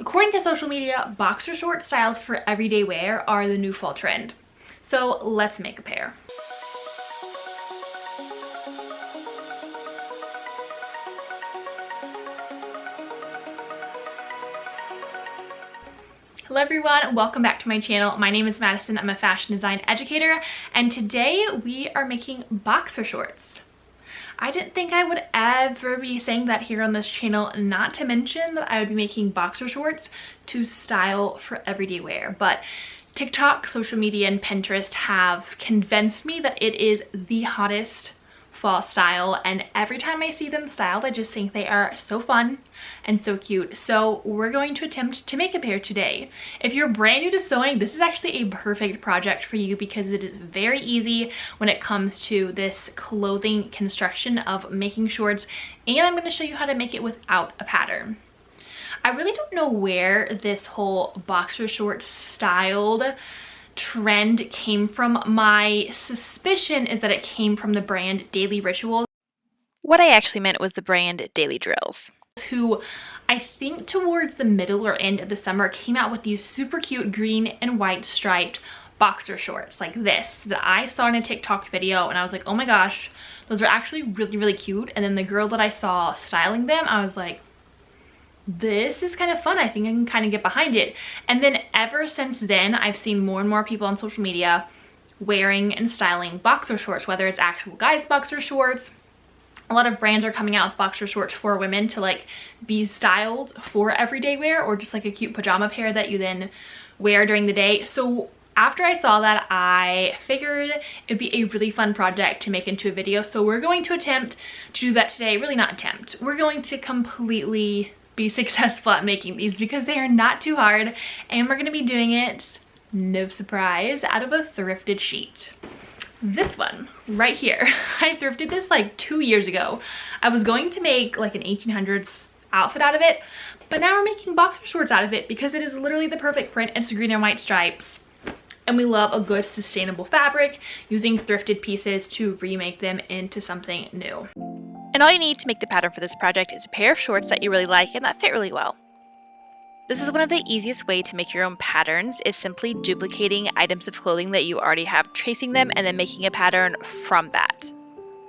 According to social media, boxer short styles for everyday wear are the new fall trend. So let's make a pair. Hello everyone, welcome back to my channel. My name is Madison, I'm a fashion design educator, and today we are making boxer shorts. I didn't think I would ever be saying that here on this channel, not to mention that I would be making boxer shorts to style for everyday wear, but TikTok, social media, and Pinterest have convinced me that it is the hottest fall style, and every time I see them styled, I just think they are so fun and so cute. So we're going to attempt to make a pair today. If you're brand new to sewing, this is actually a perfect project for you because it is very easy when it comes to this clothing construction of making shorts, and I'm going to show you how to make it without a pattern. I really don't know where this whole boxer short styled trend came from. My suspicion is that it came from the brand Daily Rituals. What I actually meant was the brand Daily Drills, who I think towards the middle or end of the summer came out with these super cute green and white striped boxer shorts like this that I saw in a TikTok video, and I was like, oh my gosh, those are actually really cute. And then the girl that I saw styling them, I was like, this is kind of fun. I think I can kind of get behind it. And then ever since then, I've seen more and more people on social media wearing and styling boxer shorts, whether it's actual guys boxer shorts. A lot of brands are coming out with boxer shorts for women to like be styled for everyday wear, or just like a cute pajama pair that you then wear during the day. So after I saw that, I figured it'd be a really fun project to make into a video. So we're going to attempt to do that today. Really not attempt. We're going to completely be successful at making these because they are not too hard, and we're going to be doing it, no surprise, out of a thrifted sheet. This one right here, I thrifted this like 2 years ago. I was going to make like an 1800s outfit out of it, but now we're making boxer shorts out of it because it is literally the perfect print. It's green and white stripes, and we love a good sustainable fabric, using thrifted pieces to remake them into something new. and all you need to make the pattern for this project is a pair of shorts that you really like and that fit really well. This is one of the easiest ways to make your own patterns, is simply duplicating items of clothing that you already have, tracing them, and then making a pattern from that.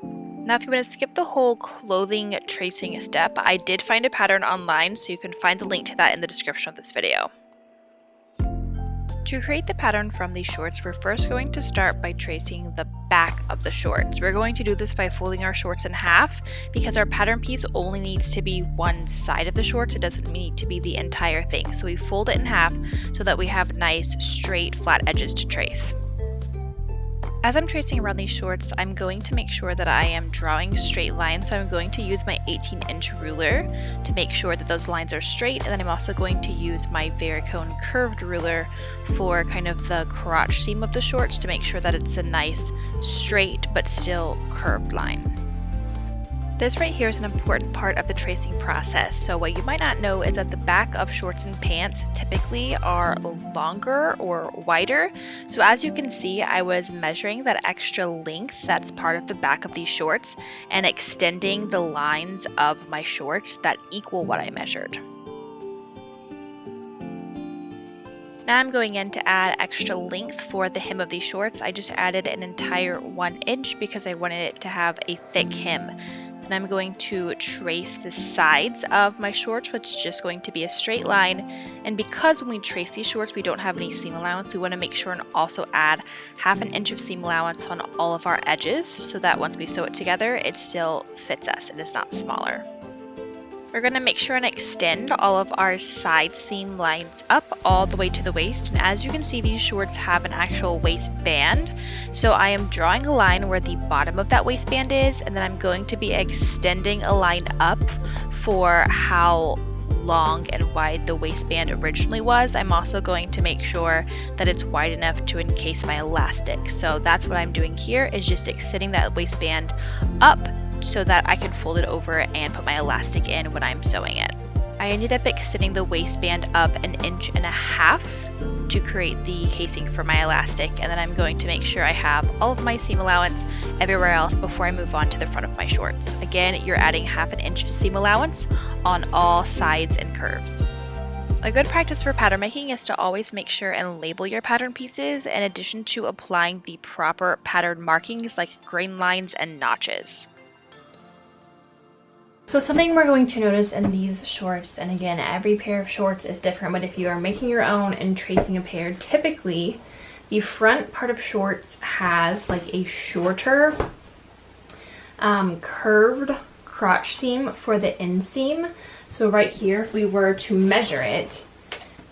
Now, if you want to skip the whole clothing tracing step, I did find a pattern online, so you can find the link to that in the description of this video. To create the pattern from these shorts, we're first going to start by tracing the back of the shorts. We're going to do this by folding our shorts in half because our pattern piece only needs to be one side of the shorts. It doesn't need to be the entire thing. So we fold it in half so that we have nice, straight, flat edges to trace. As I'm tracing around these shorts, I'm going to make sure that I am drawing straight lines, so I'm going to use my 18-inch ruler to make sure that those lines are straight, and then I'm also going to use my varicone curved ruler for kind of the crotch seam of the shorts to make sure that it's a nice, straight, but still curved line. This right here is an important part of the tracing process. So what you might not know is that the back of shorts and pants typically are longer or wider. So as you can see, I was measuring that extra length that's part of the back of these shorts and extending the lines of my shorts that equal what I measured. Now I'm going in to add extra length for the hem of these shorts. I just added an entire 1 inch because I wanted it to have a thick hem. And I'm going to trace the sides of my shorts, which is just going to be a straight line. And because when we trace these shorts, we don't have any seam allowance, we want to make sure and also add ½ an inch of seam allowance on all of our edges so that once we sew it together, it still fits us. It is not smaller. We're going to make sure and extend all of our side seam lines up all the way to the waist. And as you can see, these shorts have an actual waistband. So I am drawing a line where the bottom of that waistband is, and then I'm going to be extending a line up for how long and wide the waistband originally was. I'm also going to make sure that it's wide enough to encase my elastic. So that's what I'm doing here, is just extending that waistband up so that I can fold it over and put my elastic in when I'm sewing it. I ended up extending the waistband up 1.5 inches to create the casing for my elastic, and then I'm going to make sure I have all of my seam allowance everywhere else before I move on to the front of my shorts. Again, you're adding ½ an inch seam allowance on all sides and curves. A good practice for pattern making is to always make sure and label your pattern pieces in addition to applying the proper pattern markings like grain lines and notches. So something we're going to notice in these shorts, and again, every pair of shorts is different, but if you are making your own and tracing a pair, typically the front part of shorts has like a shorter curved crotch seam for the inseam. So right here, if we were to measure it,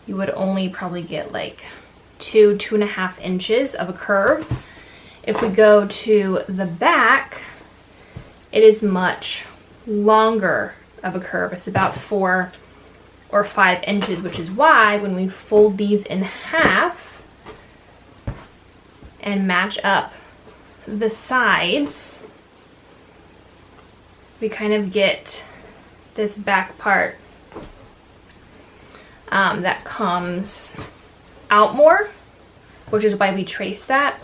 you would only probably get like 2.5 inches of a curve. If we go to the back, it is much longer of a curve. It's about 4 or 5 inches, which is why when we fold these in half and match up the sides, we kind of get this back part that comes out more, which is why we trace that.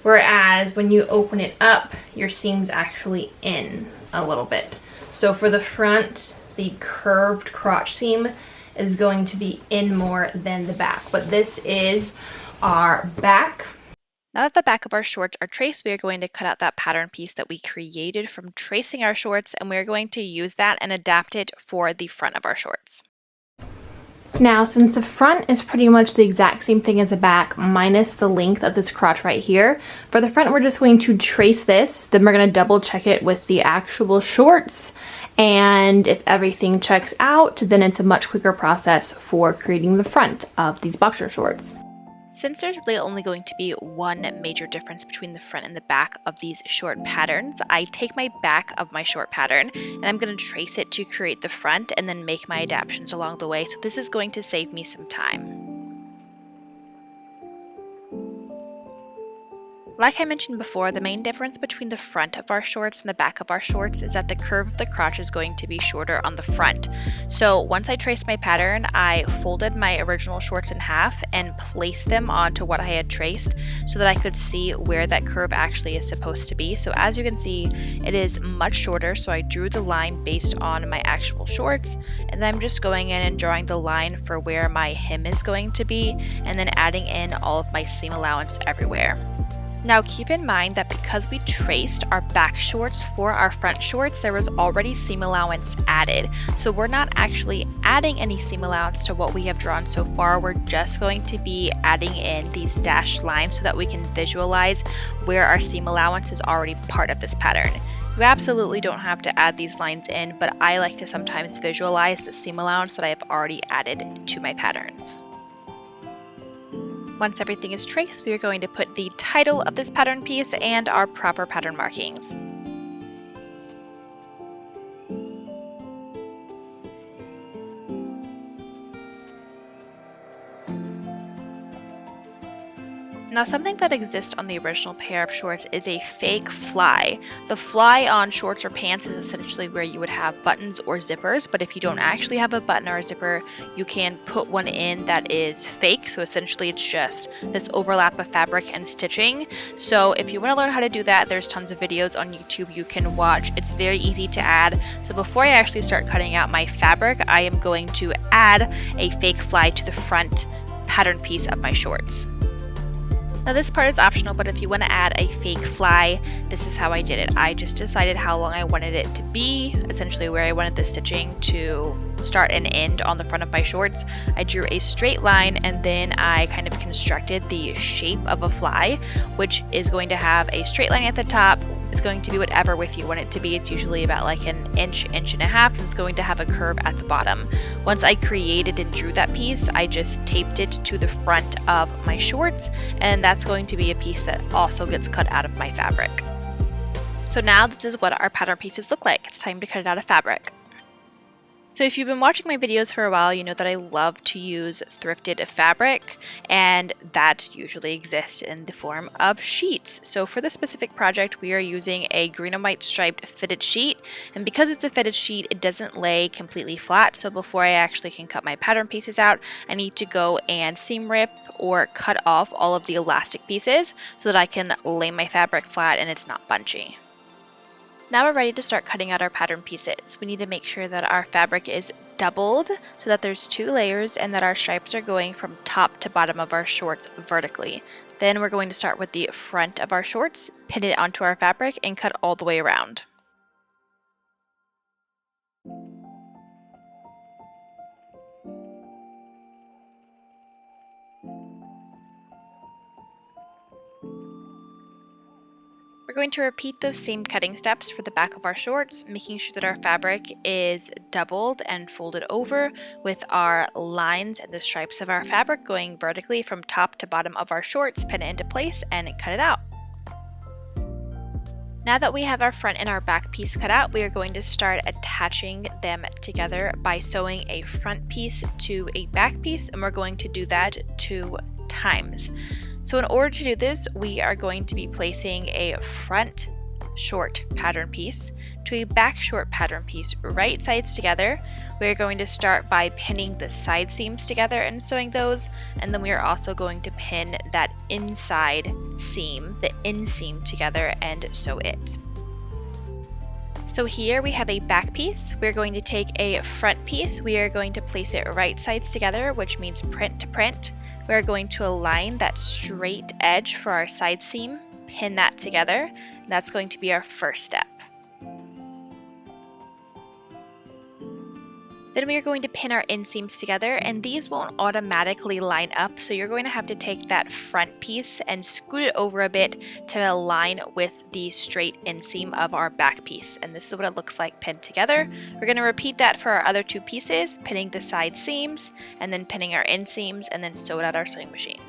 Whereas when you open it up, your seam's actually in a little bit. So for the front, the curved crotch seam is going to be in more than the back. But this is our back. Now that the back of our shorts are traced, we are going to cut out that pattern piece that we created from tracing our shorts, and we're going to use that and adapt it for the front of our shorts. Now, since the front is pretty much the exact same thing as the back, minus the length of this crotch right here, for the front we're just going to trace this, then we're going to double check it with the actual shorts, and if everything checks out, then it's a much quicker process for creating the front of these boxer shorts. Since there's really only going to be one major difference between the front and the back of these short patterns, I take my back of my short pattern and I'm going to trace it to create the front and then make my adaptations along the way. So this is going to save me some time. Like I mentioned before, the main difference between the front of our shorts and the back of our shorts is that the curve of the crotch is going to be shorter on the front. So once I traced my pattern, I folded my original shorts in half and placed them onto what I had traced so that I could see where that curve actually is supposed to be. So as you can see, it is much shorter, so I drew the line based on my actual shorts, and then I'm just going in and drawing the line for where my hem is going to be, and then adding in all of my seam allowance everywhere. Now keep in mind that because we traced our back shorts for our front shorts, there was already seam allowance added. So we're not actually adding any seam allowance to what we have drawn so far. We're just going to be adding in these dashed lines so that we can visualize where our seam allowance is already part of this pattern. You absolutely don't have to add these lines in, but I like to sometimes visualize the seam allowance that I have already added to my patterns. Once everything is traced, we are going to put the title of this pattern piece and our proper pattern markings. Now something that exists on the original pair of shorts is a fake fly. The fly on shorts or pants is essentially where you would have buttons or zippers, but if you don't actually have a button or a zipper, you can put one in that is fake. So essentially it's just this overlap of fabric and stitching. So if you want to learn how to do that, there's tons of videos on YouTube you can watch. It's very easy to add. So before I actually start cutting out my fabric, I am going to add a fake fly to the front pattern piece of my shorts. Now this part is optional, but if you want to add a fake fly, this is how I did it. I just decided how long I wanted it to be, essentially where I wanted the stitching to start and end on the front of my shorts. I drew a straight line and then I kind of constructed the shape of a fly, which is going to have a straight line at the top. It's going to be whatever width you want it to be. It's usually about like an inch, inch and a half, and it's going to have a curve at the bottom. Once I created and drew that piece, I just taped it to the front of my shorts, and that's going to be a piece that also gets cut out of my fabric. So now this is what our pattern pieces look like. It's time to cut it out of fabric. So if you've been watching my videos for a while, you know that I love to use thrifted fabric, and that usually exists in the form of sheets. So for this specific project, we are using a green and white striped fitted sheet, and because it's a fitted sheet, it doesn't lay completely flat. So before I actually can cut my pattern pieces out, I need to go and seam rip or cut off all of the elastic pieces so that I can lay my fabric flat and it's not bunchy. Now we're ready to start cutting out our pattern pieces. We need to make sure that our fabric is doubled so that there's 2 layers and that our stripes are going from top to bottom of our shorts vertically. Then we're going to start with the front of our shorts, pin it onto our fabric, and cut all the way around. We're going to repeat those same cutting steps for the back of our shorts, making sure that our fabric is doubled and folded over with our lines and the stripes of our fabric going vertically from top to bottom of our shorts, pin it into place, and cut it out. Now that we have our front and our back piece cut out, we are going to start attaching them together by sewing a front piece to a back piece, and we're going to do that 2 times. So in order to do this, we are going to be placing a front short pattern piece to a back short pattern piece, right sides together. We're going to start by pinning the side seams together and sewing those, and then we are also going to pin that inside seam, the inseam, together and sew it. So here we have a back piece. We're going to take a front piece. We are going to place it right sides together, which means print to print. We're going to align that straight edge for our side seam, pin that together, and that's going to be our first step. Then we are going to pin our inseams together, and these won't automatically line up, so you're going to have to take that front piece and scoot it over a bit to align with the straight inseam of our back piece. And this is what it looks like pinned together. We're going to repeat that for our other 2 pieces, pinning the side seams, and then pinning our inseams, and then sew it at our sewing machine.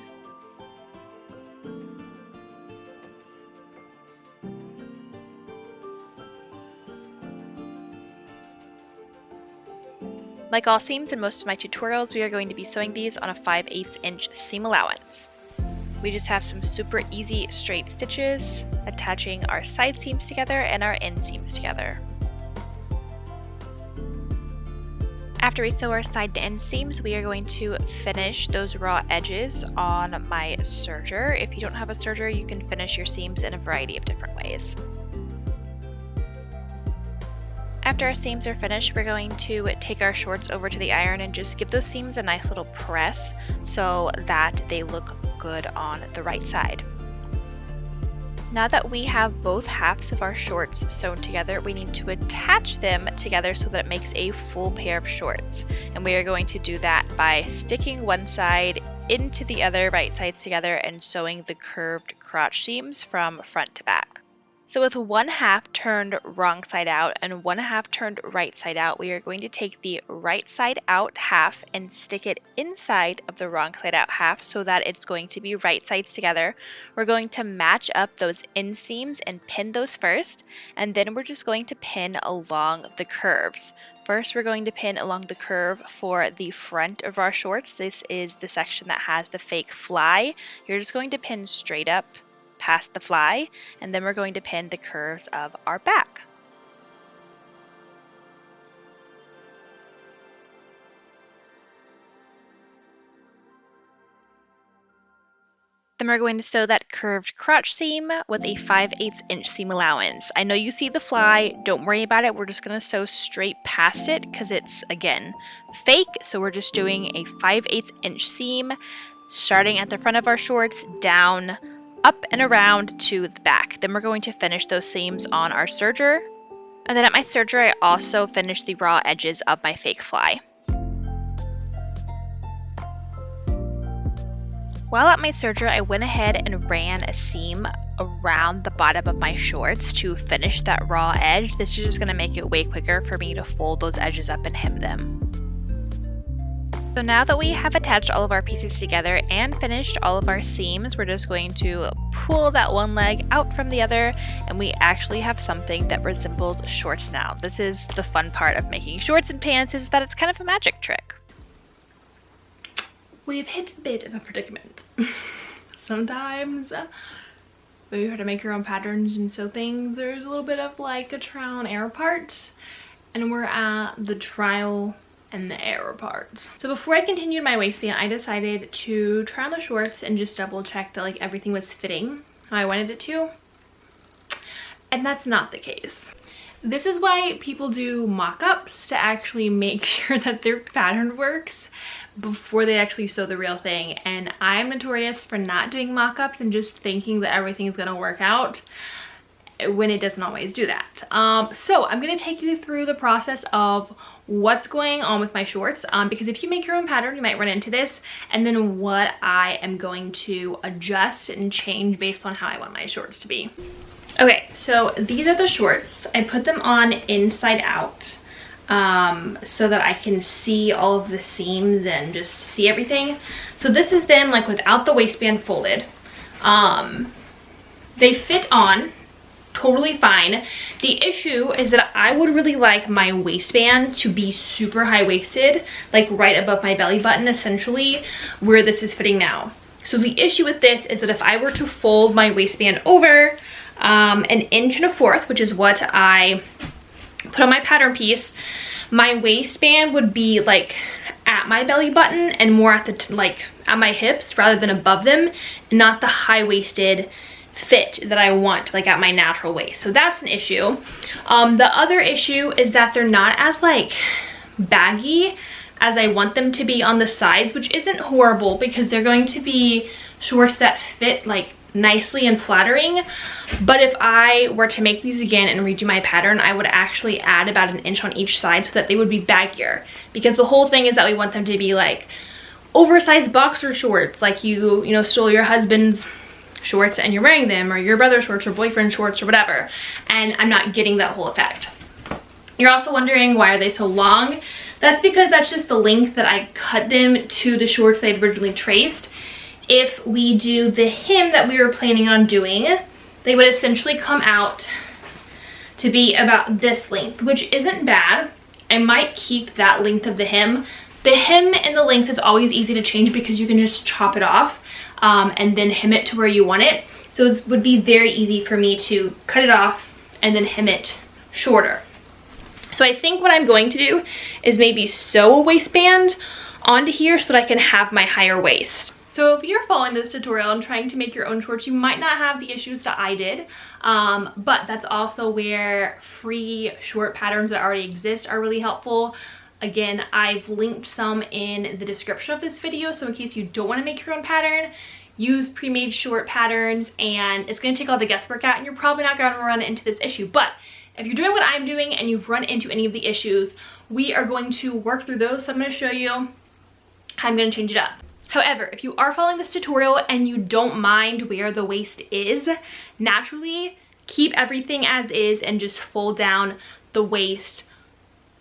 Like all seams in most of my tutorials, we are going to be sewing these on a 5/8 inch seam allowance. We just have some super easy straight stitches, attaching our side seams together and our inseams together. After we sew our side to end seams, we are going to finish those raw edges on my serger. If you don't have a serger, you can finish your seams in a variety of different ways. After our seams are finished, we're going to take our shorts over to the iron and just give those seams a nice little press so that they look good on the right side. Now that we have both halves of our shorts sewn together, we need to attach them together so that it makes a full pair of shorts. And we are going to do that by sticking one side into the other, right sides together, and sewing the curved crotch seams from front to back. So with 1/2 turned wrong side out and 1/2 turned right side out, we are going to take the right side out half and stick it inside of the wrong side out half so that it's going to be right sides together. We're going to match up those inseams and pin those first, and then we're just going to pin along the curves. First, we're going to pin along the curve for the front of our shorts. This is the section that has the fake fly. You're just going to pin straight up past the fly, and then we're going to pin the curves of our back. Then we're going to sew that curved crotch seam with a 5/8 inch seam allowance. I know you see the fly, don't worry about it, we're just going to sew straight past it because it's, again, fake, so we're just doing a 5/8 inch seam starting at the front of our shorts, down, up and around to the back. Then we're going to finish those seams on our serger. And then at my serger, I also finished the raw edges of my fake fly. While at my serger, I went ahead and ran a seam around the bottom of my shorts to finish that raw edge. This is just going to make it way quicker for me to fold those edges up and hem them. So now that we have attached all of our pieces together and finished all of our seams, we're just going to pull that one leg out from the other, and we actually have something that resembles shorts now. This is the fun part of making shorts and pants, is that it's kind of a magic trick. We've hit a bit of a predicament. Sometimes when you try to make your own patterns and sew things, there's a little bit of like a trial and error part, and we're at the trial and the error parts. So before I continued my waistband, I decided to try on the shorts and just double check that like everything was fitting how I wanted it to, and that's not the case. This is why people do mock-ups, to actually make sure that their pattern works before they actually sew the real thing. And I'm notorious for not doing mock-ups and just thinking that everything is gonna work out when it doesn't always do that. So I'm gonna take you through the process of what's going on with my shorts, because if you make your own pattern, you might run into this, and then what I am going to adjust and change based on how I want my shorts to be. Okay, so these are the shorts. I put them on inside out so that I can see all of the seams and just see everything. So this is them like without the waistband folded. They fit on totally fine. The issue is that I would really like my waistband to be super high-waisted, like right above my belly button, essentially, where this is fitting now. So the issue with this is that if I were to fold my waistband over 1.25 inches, which is what I put on my pattern piece, my waistband would be like at my belly button and more at the like at my hips rather than above them, not the high-waisted fit that I want, like at my natural waist. So that's an issue. The other issue is that they're not as like baggy as I want them to be on the sides, which isn't horrible because they're going to be shorts that fit like nicely and flattering. But if I were to make these again and redo my pattern, I would actually add about 1 inch on each side so that they would be baggier, because the whole thing is that we want them to be like oversized boxer shorts, like you know, stole your husband's shorts and you're wearing them, or your brother's shorts or boyfriend's shorts or whatever, and I'm not getting that whole effect. You're also wondering, why are they so long? That's because that's just the length that I cut them to the shorts they originally traced. If we do the hem that we were planning on doing, they would essentially come out to be about this length, which isn't bad. I might keep that length of the hem. The hem and the length is always easy to change because you can just chop it off and then hem it to where you want it. So it would be very easy for me to cut it off and then hem it shorter. So I think what I'm going to do is maybe sew a waistband onto here so that I can have my higher waist. So if you're following this tutorial and trying to make your own shorts, you might not have the issues that I did, but that's also where free short patterns that already exist are really helpful. Again, I've linked some in the description of this video, so in case you don't want to make your own pattern, use pre-made short patterns, and it's going to take all the guesswork out, and you're probably not going to run into this issue. But if you're doing what I'm doing and you've run into any of the issues, we are going to work through those. So I'm going to show you how I'm going to change it up. However, if you are following this tutorial and you don't mind where the waist is, naturally keep everything as is and just fold down the waist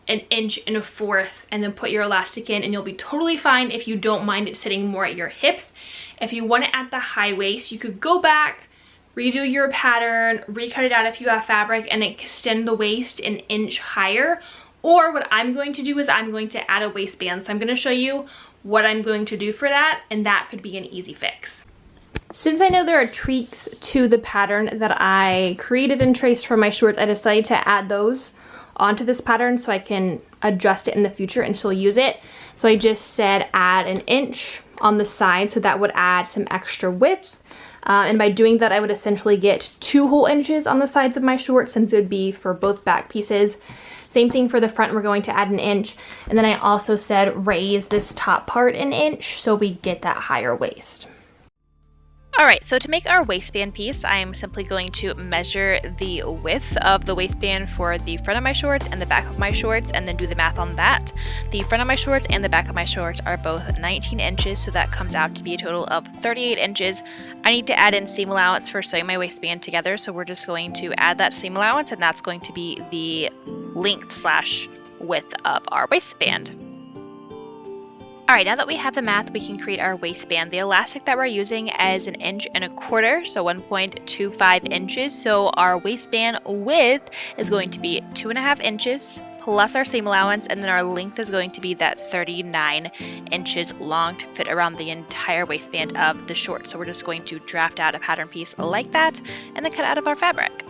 1.25 inches and then put your elastic in, and you'll be totally fine if you don't mind it sitting more at your hips. If you want it at the high waist, you could go back, redo your pattern, recut it out if you have fabric, and extend the waist 1 inch higher. Or what I'm going to do is I'm going to add a waistband. So I'm going to show you what I'm going to do for that, and that could be an easy fix. Since I know there are tweaks to the pattern that I created and traced for my shorts, I decided to add those onto this pattern so I can adjust it in the future and still use it. So I just said add 1 inch on the side, so that would add some extra width. And by doing that, I would essentially get 2 whole inches on the sides of my shorts, since it would be for both back pieces. Same thing for the front, we're going to add 1 inch. And then I also said raise this top part 1 inch so we get that higher waist. Alright, so to make our waistband piece, I'm simply going to measure the width of the waistband for the front of my shorts and the back of my shorts, and then do the math on that. The front of my shorts and the back of my shorts are both 19 inches, so that comes out to be a total of 38 inches. I need to add in seam allowance for sewing my waistband together, so we're just going to add that seam allowance, and that's going to be the length/width of our waistband. Alright, now that we have the math, we can create our waistband. The elastic that we're using is 1.25 inches, so 1.25 inches. So our waistband width is going to be 2.5 inches plus our seam allowance, and then our length is going to be that 39 inches long to fit around the entire waistband of the short. So we're just going to draft out a pattern piece like that and then cut out of our fabric.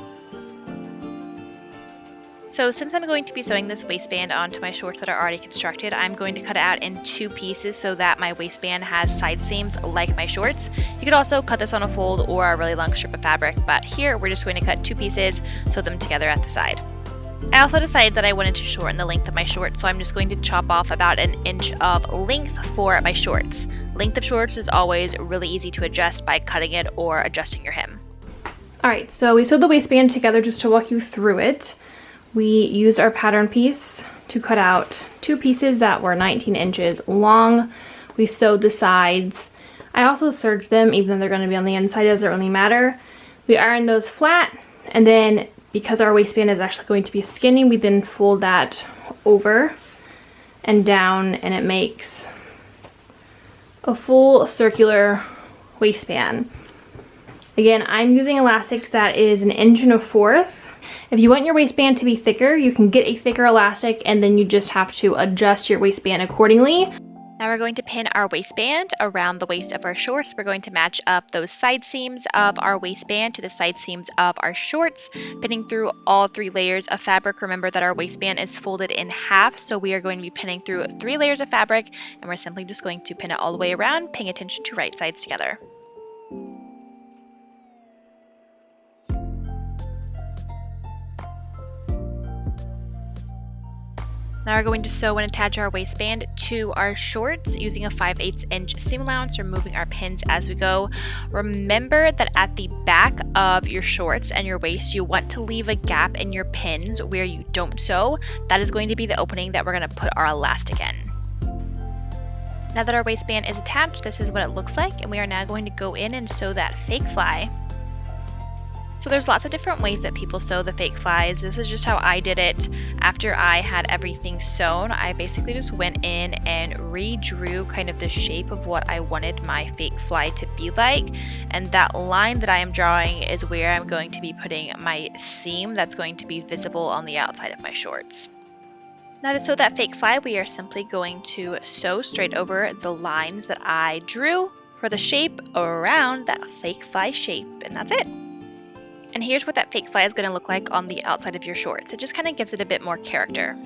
So since I'm going to be sewing this waistband onto my shorts that are already constructed, I'm going to cut it out in 2 pieces so that my waistband has side seams like my shorts. You could also cut this on a fold or a really long strip of fabric, but here we're just going to cut 2 pieces, sew them together at the side. I also decided that I wanted to shorten the length of my shorts, so I'm just going to chop off about 1 inch of length for my shorts. Length of shorts is always really easy to adjust by cutting it or adjusting your hem. Alright, so we sewed the waistband together just to walk you through it. We used our pattern piece to cut out 2 pieces that were 19 inches long. We sewed the sides. I also serged them, even though they're going to be on the inside, it doesn't really matter. We ironed those flat, and then because our waistband is actually going to be skinny, we then fold that over and down, and it makes a full circular waistband. Again, I'm using elastic that is 1 1/4 inches. If you want your waistband to be thicker, you can get a thicker elastic, and then you just have to adjust your waistband accordingly. Now we're going to pin our waistband around the waist of our shorts. We're going to match up those side seams of our waistband to the side seams of our shorts, pinning through all 3 layers of fabric. Remember that our waistband is folded in half, so we are going to be pinning through 3 layers of fabric, and we're simply just going to pin it all the way around, paying attention to right sides together. Now we're going to sew and attach our waistband to our shorts using a 5/8 inch seam allowance, removing our pins as we go. Remember that at the back of your shorts and your waist, you want to leave a gap in your pins where you don't sew. That is going to be the opening that we're going to put our elastic in. Now that our waistband is attached, this is what it looks like, and we are now going to go in and sew that fake fly. So there's lots of different ways that people sew the fake flies. This is just how I did it. After I had everything sewn, I basically just went in and redrew kind of the shape of what I wanted my fake fly to be like. And that line that I am drawing is where I'm going to be putting my seam that's going to be visible on the outside of my shorts. Now to sew that fake fly, we are simply going to sew straight over the lines that I drew for the shape around that fake fly shape, and that's it. And here's what that fake fly is going to look like on the outside of your shorts. It just kind of gives it a bit more character.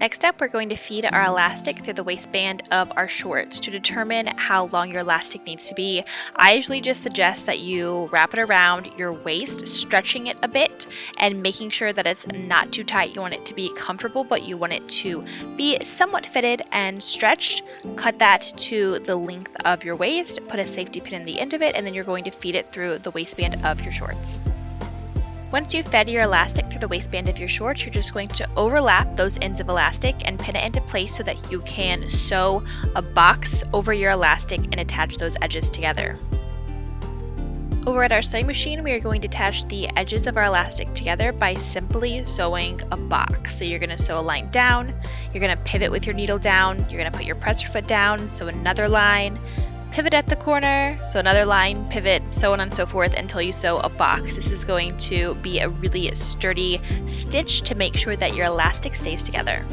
Next up, we're going to feed our elastic through the waistband of our shorts. To determine how long your elastic needs to be, I usually just suggest that you wrap it around your waist, stretching it a bit and making sure that it's not too tight. You want it to be comfortable, but you want it to be somewhat fitted and stretched. Cut that to the length of your waist, put a safety pin in the end of it, and then you're going to feed it through the waistband of your shorts. Once you've fed your elastic through the waistband of your shorts, you're just going to overlap those ends of elastic and pin it into place so that you can sew a box over your elastic and attach those edges together. Over at our sewing machine, we are going to attach the edges of our elastic together by simply sewing a box. So you're going to sew a line down, you're going to pivot with your needle down, you're going to put your presser foot down, sew another line, pivot at the corner, so another line, pivot, so on and so forth until you sew a box. This is going to be a really sturdy stitch to make sure that your elastic stays together.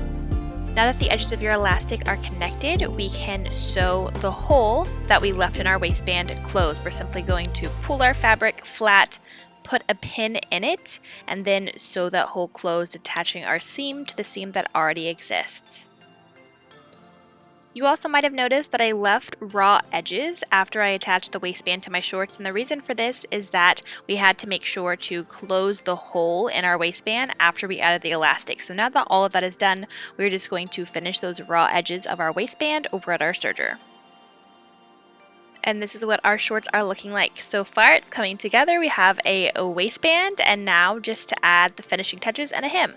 Now that the edges of your elastic are connected, we can sew the hole that we left in our waistband closed. We're simply going to pull our fabric flat, put a pin in it, and then sew that hole closed, attaching our seam to the seam that already exists. You also might have noticed that I left raw edges after I attached the waistband to my shorts, and the reason for this is that we had to make sure to close the hole in our waistband after we added the elastic. So now that all of that is done, we're just going to finish those raw edges of our waistband over at our serger. And this is what our shorts are looking like. So far it's coming together. We have a waistband, and now just to add the finishing touches and a hem.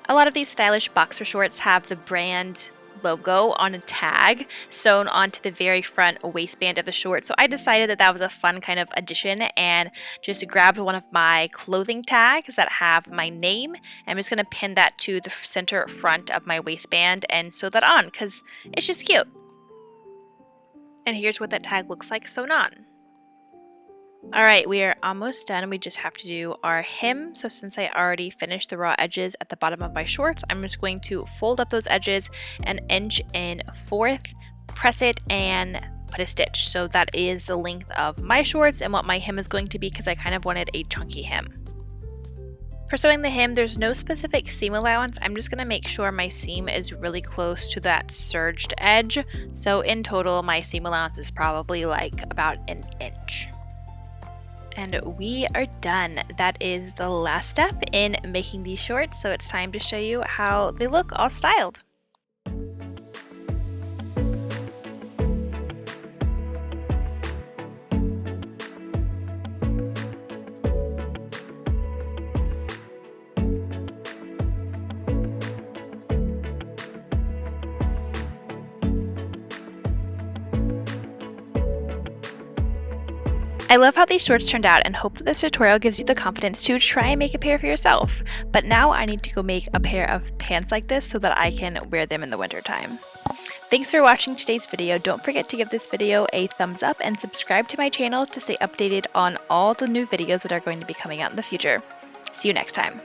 A lot of these stylish boxer shorts have the brand logo on a tag sewn onto the very front waistband of the short. So I decided that that was a fun kind of addition and just grabbed one of my clothing tags that have my name. I'm just going to pin that to the center front of my waistband and sew that on because it's just cute. And here's what that tag looks like sewn on. Alright, we are almost done. We just have to do our hem. So since I already finished the raw edges at the bottom of my shorts, I'm just going to fold up those edges 1 1/4 inch, press it, and put a stitch. So that is the length of my shorts and what my hem is going to be because I kind of wanted a chunky hem. For sewing the hem, there's no specific seam allowance. I'm just going to make sure my seam is really close to that serged edge. So in total, my seam allowance is probably like about 1 inch. And we are done. That is the last step in making these shorts, so it's time to show you how they look all styled. I love how these shorts turned out and hope that this tutorial gives you the confidence to try and make a pair for yourself. But now I need to go make a pair of pants like this so that I can wear them in the winter time. Thanks for watching today's video. Don't forget to give this video a thumbs up and subscribe to my channel to stay updated on all the new videos that are going to be coming out in the future. See you next time.